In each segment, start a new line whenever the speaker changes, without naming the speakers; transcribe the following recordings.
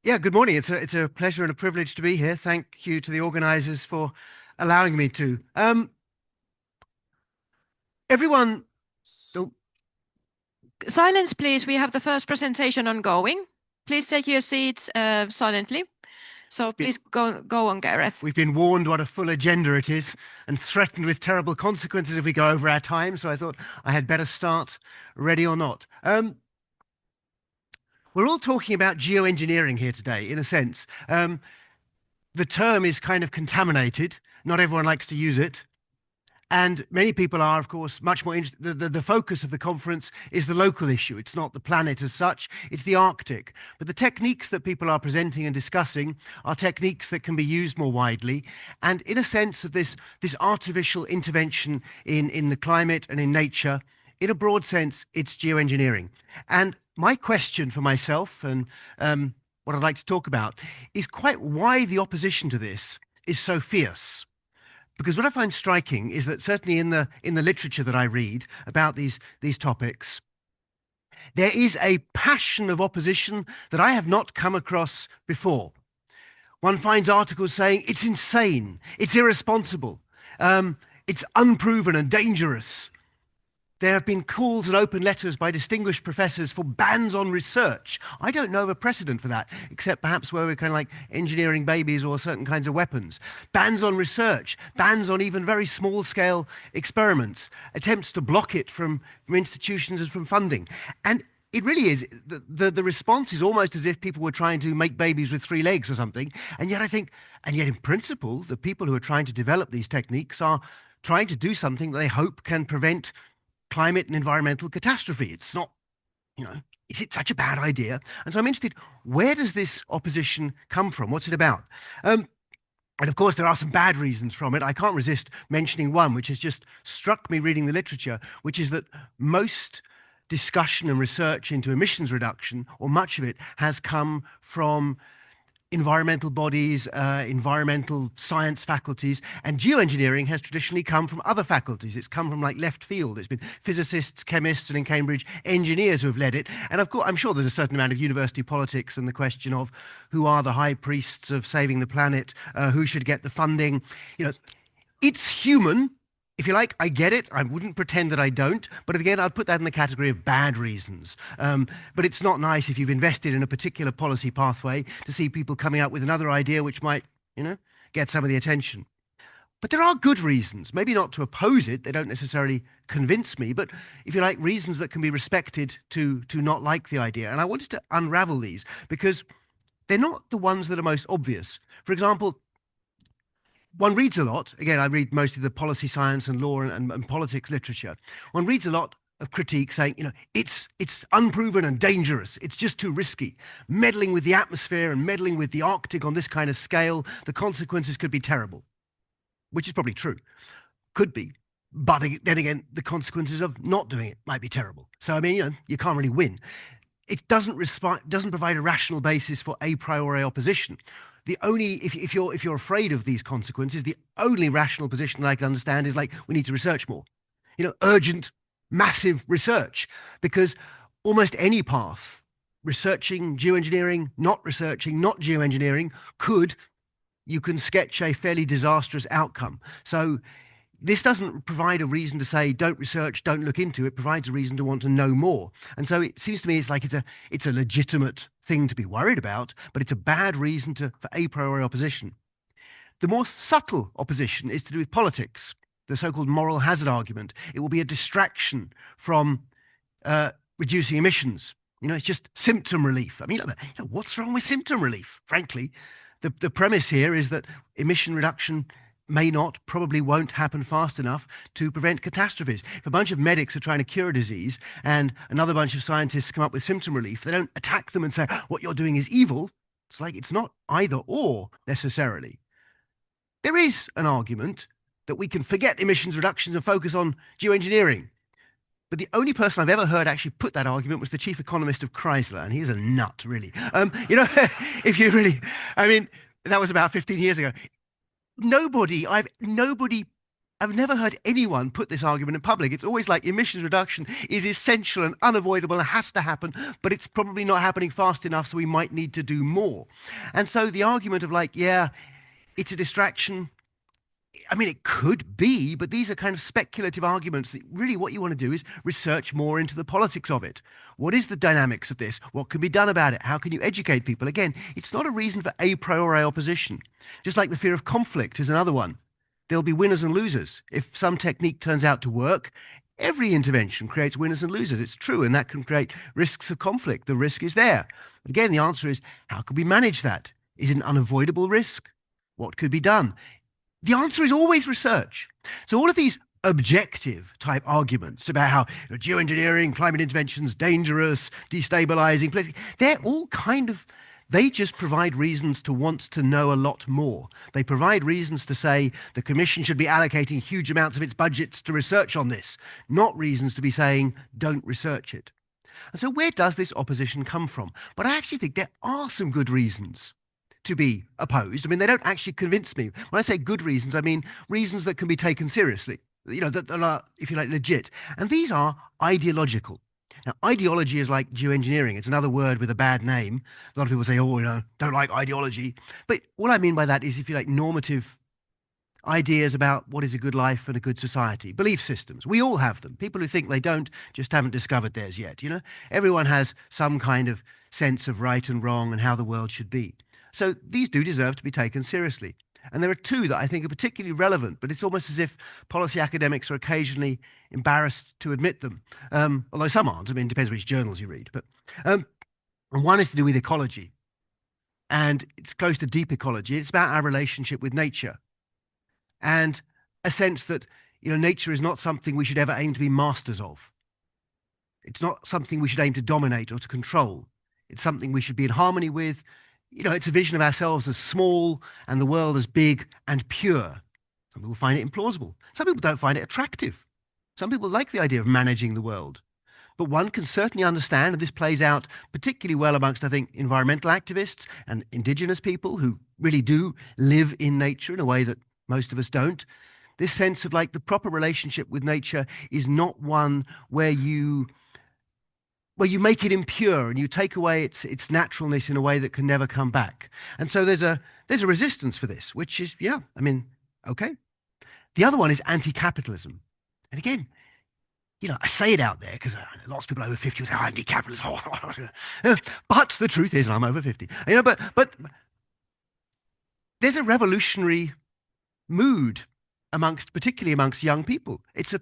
Yeah, good morning. It's a pleasure and a privilege to be here. Thank you to the organisers for allowing me to. Everyone, oh,
Silence, please. We have the first presentation ongoing. Please take your seats silently. So
be-
please go on, Gareth.
we've been warned what a full agenda it is and threatened with terrible consequences if we go over our time. So I thought I had better start, ready or not. We're all talking about geoengineering here today, in a sense. The term is kind of contaminated. Not everyone likes to use it. And many people are, of course, much more interested. The focus of the conference is the local issue. It's not the planet as such, it's the Arctic. But the techniques that people are presenting and discussing are techniques that can be used more widely. And in a sense of this artificial intervention in the climate and in nature, in a broad sense, it's geoengineering. And my question for myself and what I'd like to talk about is quite why the opposition to this is so fierce. Because what I find striking is that certainly in the literature that I read about these topics, there is a passion of opposition that I have not come across before. One finds articles saying it's insane, it's irresponsible, it's unproven and dangerous. There have been calls and open letters by distinguished professors for bans on research. I don't know of a precedent for that, except perhaps where we're kind of like engineering babies or certain kinds of weapons. Bans on research, bans on even very small scale experiments, attempts to block it from institutions and from funding. And it really is, the response is almost as if people were trying to make babies with three legs or something. And yet I think, and yet in principle, the people who are trying to develop these techniques are trying to do something that they hope can prevent climate and environmental catastrophe. It's not, you know, is it such a bad idea? And so I'm interested, where does this opposition come from? What's it about? And of course, there are some bad reasons from it. I can't resist mentioning one, which has just struck me reading the literature, which is that most discussion and research into emissions reduction, or much of it, has come from environmental bodies, environmental science faculties, and geoengineering has traditionally come from other faculties. It's come from like left field. It's been physicists, chemists, and in Cambridge, engineers who have led it. And of course, I'm sure there's a certain amount of university politics and the question of who are the high priests of saving the planet, who should get the funding. You know, it's human. If you like, I get it. I wouldn't pretend that I don't. But again, I'd put that in the category of bad reasons. But it's not nice if you've invested in a particular policy pathway to see people coming up with another idea which might, get some of the attention. But there are good reasons, maybe not to oppose it. They don't necessarily convince me, but if you like, reasons that can be respected to not like the idea. And I wanted to unravel these because they're not the ones that are most obvious. For example, one reads a lot. Again, I read mostly the policy science and law and politics literature. One reads a lot of critique saying, it's unproven and dangerous. It's just too risky. Meddling with the atmosphere and meddling with the Arctic on this kind of scale, the consequences could be terrible, which is probably true. Could be. But then again, the consequences of not doing it might be terrible. So, I mean, you can't really win. It doesn't provide a rational basis for a priori opposition. The only if you're afraid of these consequences, the only rational position that I can understand is like we need to research more, urgent, massive research, because almost any path, researching geoengineering, not researching, not geoengineering, you can sketch a fairly disastrous outcome. So this doesn't provide a reason to say don't research, don't look into it. It provides a reason to want to know more. And so it seems to me it's like it's a legitimate thing to be worried about, but it's a bad reason for a priori opposition. The more subtle opposition is to do with politics, the so-called moral hazard argument. It will be a distraction from reducing emissions. It's just symptom relief. I mean, what's wrong with symptom relief? Frankly, the premise here is that emission reduction may not, probably won't happen fast enough to prevent catastrophes. If a bunch of medics are trying to cure a disease and another bunch of scientists come up with symptom relief, they don't attack them and say, what you're doing is evil. It's like it's not either or necessarily. There is an argument that we can forget emissions reductions and focus on geoengineering. But the only person I've ever heard actually put that argument was the chief economist of Chrysler, and he's a nut, really. If you really, I mean, that was about 15 years ago. Nobody I've never heard anyone put this argument in public. It's always like emissions reduction is essential and unavoidable and has to happen, but it's probably not happening fast enough, so we might need to do more. And so the argument of like, yeah, it's a distraction. I mean, it could be, but these are kind of speculative arguments that really what you want to do is research more into the politics of it. What is the dynamics of this? What can be done about it? How can you educate people? Again, it's not a reason for a priori opposition. Just like the fear of conflict is another one. There'll be winners and losers. If some technique turns out to work, every intervention creates winners and losers. It's true, and that can create risks of conflict. The risk is there. But again, the answer is, how can we manage that? Is it an unavoidable risk? What could be done? The answer is always research. So all of these objective type arguments about how geoengineering, climate interventions, dangerous, destabilizing, they're all kind of, they just provide reasons to want to know a lot more. They provide reasons to say the Commission should be allocating huge amounts of its budgets to research on this, not reasons to be saying don't research it. And so where does this opposition come from? But I actually think there are some good reasons to be opposed. I mean, they don't actually convince me. When I say good reasons, I mean reasons that can be taken seriously, that are, if you like, legit. And these are ideological. Now, ideology is like geoengineering. It's another word with a bad name. A lot of people say, oh, don't like ideology. But all I mean by that is, if you like, normative ideas about what is a good life and a good society, belief systems. We all have them. People who think they don't just haven't discovered theirs yet. Everyone has some kind of sense of right and wrong and how the world should be. So these do deserve to be taken seriously. And there are two that I think are particularly relevant, but it's almost as if policy academics are occasionally embarrassed to admit them, although some aren't. I mean, it depends which journals you read. But one is to do with ecology, and it's close to deep ecology. It's about our relationship with nature, and a sense that nature is not something we should ever aim to be masters of. It's not something we should aim to dominate or to control. It's something we should be in harmony with. It's a vision of ourselves as small and the world as big and pure. Some people find it implausible. Some people don't find it attractive. Some people like the idea of managing the world. But one can certainly understand, and this plays out particularly well amongst, I think, environmental activists and indigenous people who really do live in nature in a way that most of us don't. This sense of like the proper relationship with nature is not one where you make it impure and you take away its naturalness in a way that can never come back. And so there's a resistance for this, which is, okay. The other one is anti-capitalism. And again, I say it out there because lots of people over 50 will say, anti-capitalism. But the truth is, I'm over 50. But there's a revolutionary mood particularly amongst young people. It's a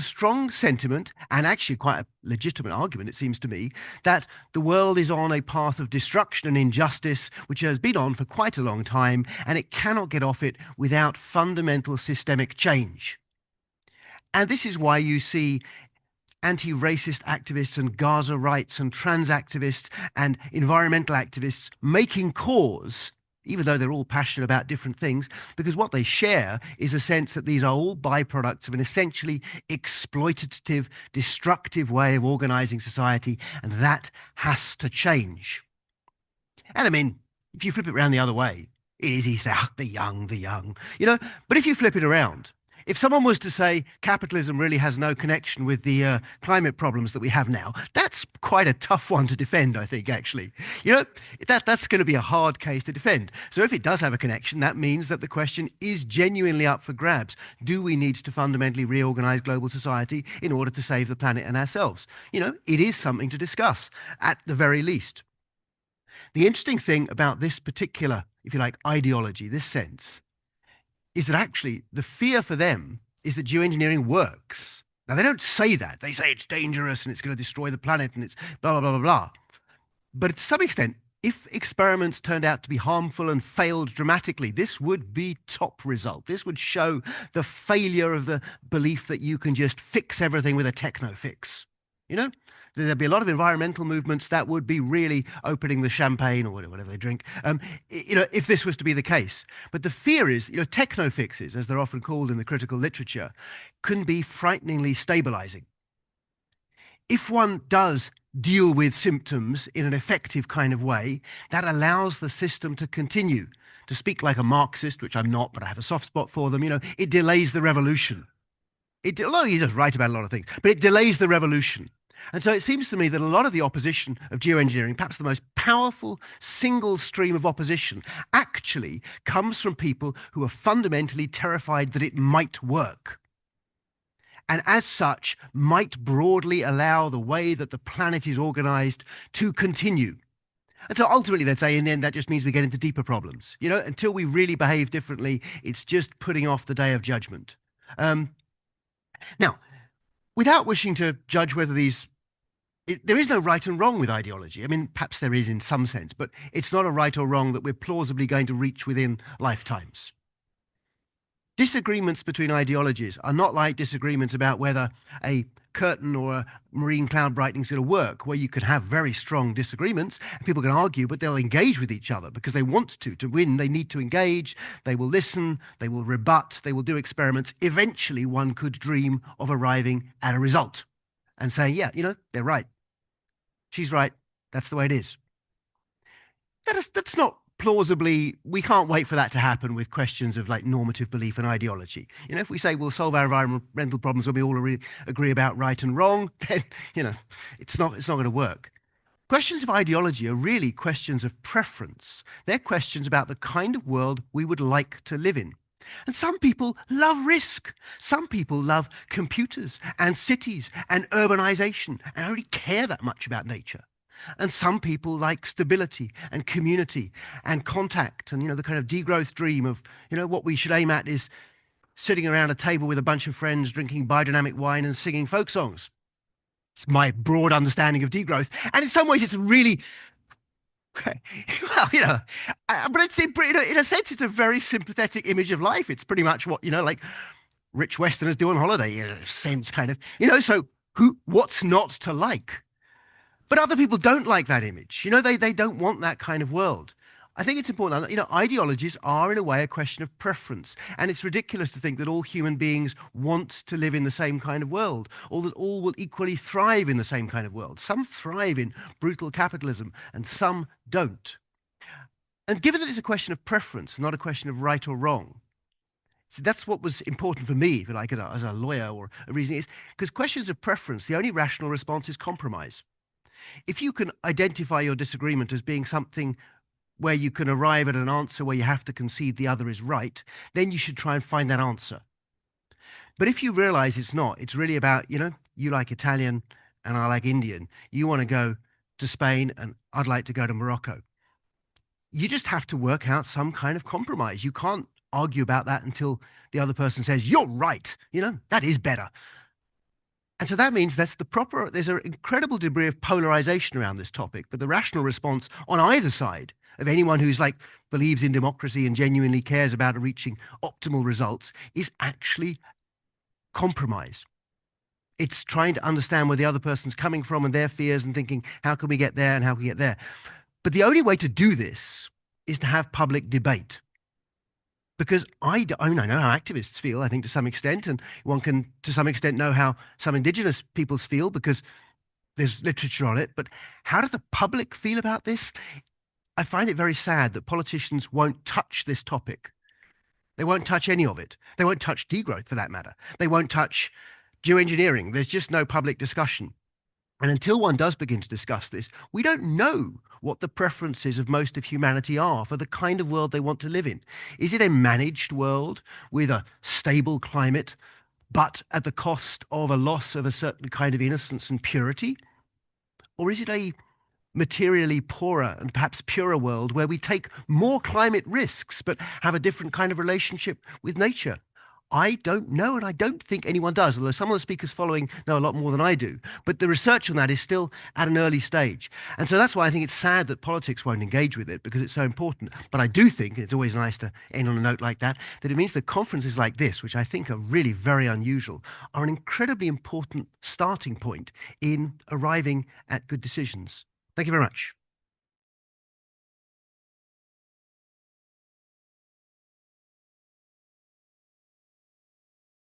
strong sentiment, and actually quite a legitimate argument, it seems to me, that the world is on a path of destruction and injustice, which has been on for quite a long time, and it cannot get off it without fundamental systemic change. And this is why you see anti-racist activists and Gaza rights and trans activists and environmental activists making cause, even though they're all passionate about different things, because what they share is a sense that these are all byproducts of an essentially exploitative, destructive way of organizing society, and that has to change. And I mean, if you flip it around the other way, it is easy to say, the young, but if you flip it around, if someone was to say capitalism really has no connection with the climate problems that we have now, that's quite a tough one to defend, I think, actually. That's going to be a hard case to defend. So if it does have a connection, that means that the question is genuinely up for grabs. Do we need to fundamentally reorganize global society in order to save the planet and ourselves? It is something to discuss, at the very least. The interesting thing about this particular, if you like, ideology, this sense, is that actually the fear for them is that geoengineering works. Now, they don't say that. They say it's dangerous and it's going to destroy the planet and it's blah, blah, blah, blah, blah. But to some extent, if experiments turned out to be harmful and failed dramatically, this would be top result. This would show the failure of the belief that you can just fix everything with a techno fix. There'd be a lot of environmental movements that would be really opening the champagne or whatever they drink, if this was to be the case. But the fear is, techno fixes, as they're often called in the critical literature, can be frighteningly stabilizing. If one does deal with symptoms in an effective kind of way, that allows the system to continue to speak like a Marxist, which I'm not, but I have a soft spot for them, it delays the revolution. Although he does write about a lot of things, but it delays the revolution. And so it seems to me that a lot of the opposition of geoengineering, perhaps the most powerful single stream of opposition, actually comes from people who are fundamentally terrified that it might work. And as such, might broadly allow the way that the planet is organized to continue. And so ultimately, they'd say, in the end, that just means we get into deeper problems. Until we really behave differently, it's just putting off the day of judgment. Now, without wishing to judge whether there is no right and wrong with ideology. I mean, perhaps there is in some sense, but it's not a right or wrong that we're plausibly going to reach within lifetimes. Disagreements between ideologies are not like disagreements about whether a curtain or a marine cloud brightening is going to work, where you can have very strong disagreements and people can argue, but they'll engage with each other because they want to. To win, they need to engage, they will listen, they will rebut, they will do experiments. Eventually, one could dream of arriving at a result and saying, yeah, they're right. She's right. That's the way it is. That's not plausibly, we can't wait for that to happen with questions of like normative belief and ideology. If we say we'll solve our environmental problems when we all agree about right and wrong, then, it's not going to work. Questions of ideology are really questions of preference. They're questions about the kind of world we would like to live in. And some people love risk. Some people love computers and cities and urbanization and don't really care that much about nature. And some people like stability and community and contact and, the kind of degrowth dream of, what we should aim at is sitting around a table with a bunch of friends, drinking biodynamic wine and singing folk songs. It's my broad understanding of degrowth. And in some ways, it's really, well, but it's in a sense, it's a very sympathetic image of life. It's pretty much what, like rich Westerners do on holiday, in a sense, kind of, so what's not to like? But other people don't like that image. They don't want that kind of world. I think it's important. Ideologies are in a way a question of preference. And it's ridiculous to think that all human beings want to live in the same kind of world, or that all will equally thrive in the same kind of world. Some thrive in brutal capitalism and some don't. And given that it's a question of preference, not a question of right or wrong, so that's what was important for me, if you like, as a lawyer or a reason is, because questions of preference, the only rational response is compromise. If you can identify your disagreement as being something where you can arrive at an answer where you have to concede the other is right, then you should try and find that answer. But if you realize it's not, it's really about, you like Italian and I like Indian. You want to go to Spain and I'd like to go to Morocco. You just have to work out some kind of compromise. You can't argue about that until the other person says, you're right, that is better. And so that means there's an incredible degree of polarization around this topic, but the rational response on either side of anyone who's believes in democracy and genuinely cares about reaching optimal results is actually compromise. It's trying to understand where the other person's coming from and their fears and thinking, how can we get there and how can we get there? But the only way to do this is to have public debate. Because I know how activists feel, I think, to some extent, and one can, to some extent, know how some indigenous peoples feel because there's literature on it. But how does the public feel about this? I find it very sad that politicians won't touch this topic. They won't touch any of it. They won't touch degrowth, for that matter. They won't touch geoengineering. There's just no public discussion. And until one does begin to discuss this, we don't know what the preferences of most of humanity are for the kind of world they want to live in. Is it a managed world with a stable climate, but at the cost of a loss of a certain kind of innocence and purity? Or is it a materially poorer and perhaps purer world where we take more climate risks, but have a different kind of relationship with nature? I don't know, and I don't think anyone does, although some of the speakers following know a lot more than I do. But the research on that is still at an early stage. And so that's why I think it's sad that politics won't engage with it, because it's so important. But I do think, and it's always nice to end on a note like that it means that conferences like this, which I think are really very unusual, are an incredibly important starting point in arriving at good decisions. Thank you very much.